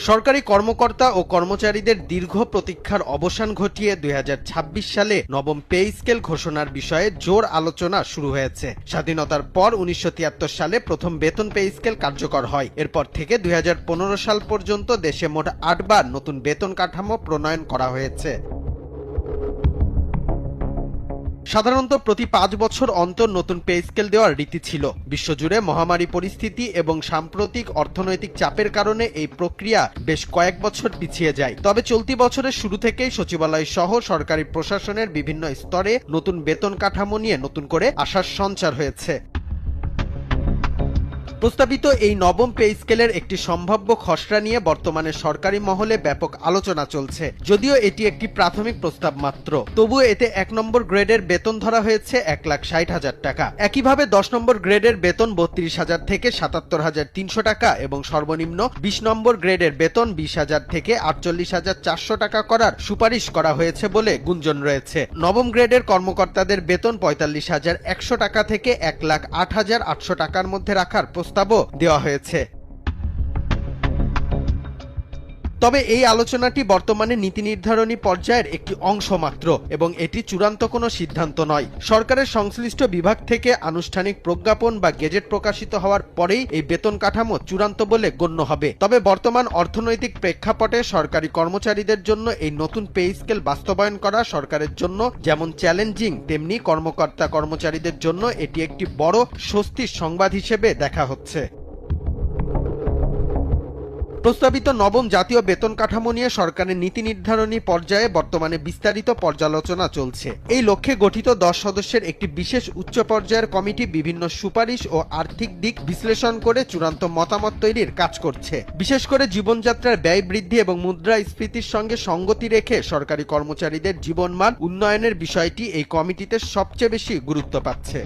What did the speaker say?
সরকারি কর্মকর্তা ও কর্মচারীদের দীর্ঘ প্রতীক্ষার অবসান ঘটিয়ে ২০২৬ সালে নবম পে স্কেল ঘোষণার বিষয়ে জোর আলোচনা শুরু হয়েছে। স্বাধীনতার পর ১৯৭৩ সালে প্রথম বেতন পে স্কেল কার্যকর হয়। এরপর থেকে ২০১৫ সাল পর্যন্ত দেশে মোট ৮ বার নতুন বেতন কাঠামো প্রণয়ন করা হয়েছে। সাধারণত প্রতি ৫ বছর অন্তর নতুন পে স্কেল দেওয়ার রীতি ছিল। বিশ্বজুড়ে মহামারী পরিস্থিতি এবং সাম্প্রতিক অর্থনৈতিক চাপের কারণে এই প্রক্রিয়া বেশ কয়েক বছর পিছিয়ে যায়। তবে চলতি বছরের শুরু থেকেই সচিবালয় সহ সরকারি প্রশাসনের বিভিন্ন স্তরে নতুন বেতন কাঠামো নিয়ে নতুন করে আশার সঞ্চার হয়েছে। প্রস্তাবিত এই নবম পে স্কেলের একটি সম্ভাব্য খসড়া নিয়ে বর্তমানে সরকারি মহলে ব্যাপক আলোচনা চলছে। যদিও এটি একটি প্রাথমিক প্রস্তাব মাত্র, তবুও এতে ১ নম্বর গ্রেডের বেতন ধরা হয়েছে ১,৬০,০০০ টাকা। একইভাবে ১০ নম্বর গ্রেডের বেতন ৩২,০০০ থেকে ৭৭,৩০০ টাকা এবং সর্বনিম্ন ২০ নম্বর গ্রেডের বেতন ২০,০০০ থেকে ৪৮,৪০০ টাকা করার সুপারিশ করা হয়েছে বলে গুঞ্জন রয়েছে। নবম গ্রেডের কর্মকর্তাদের বেতন ৪৫,১০০ টাকা থেকে ১,০৮,৮০০ টাকার মধ্যে রাখার প্রস্তাবও দেওয়া হয়েছে। তবে এই আলোচনাটি বর্তমানে নীতি নির্ধারণী পর্যায়ের একটি অংশ মাত্র এবং এটি চূড়ান্ত কোনো সিদ্ধান্ত নয়। সরকারের সংশ্লিষ্ট বিভাগ থেকে আনুষ্ঠানিক প্রজ্ঞাপন বা গেজেট প্রকাশিত হওয়ার পরেই এই বেতন কাঠামো চূড়ান্ত বলে গণ্য হবে। তবে বর্তমান অর্থনৈতিক প্রেক্ষাপটে সরকারি কর্মচারীদের জন্য এই নতুন পে স্কেল বাস্তবায়ন করা সরকারের জন্য যেমন চ্যালেঞ্জিং, তেমনি কর্মকর্তা কর্মচারীদের জন্য এটি একটি বড় স্বস্তির সংবাদ হিসেবে দেখা হচ্ছে। প্রস্তাবিত নবম জাতীয় বেতন কাঠামো নিয়ে সরকারের নীতি নির্ধারণী পর্যায়ে বর্তমানে বিস্তারিত পর্যালোচনা চলছে। এই লক্ষ্যে গঠিত ১০ সদস্যের একটি বিশেষ উচ্চ পর্যায়ের কমিটি বিভিন্ন সুপারিশ ও আর্থিক দিক বিশ্লেষণ করে চূড়ান্ত মতামত তৈরির কাজ করছে। বিশেষ করে জীবনযাত্রার ব্যয় বৃদ্ধি এবং মুদ্রাস্ফীতির সঙ্গে সঙ্গতি রেখে সরকারি কর্মচারীদের জীবনমান উন্নয়নের বিষয়টি এই কমিটিতে সবচেয়ে বেশি গুরুত্ব পাচ্ছে।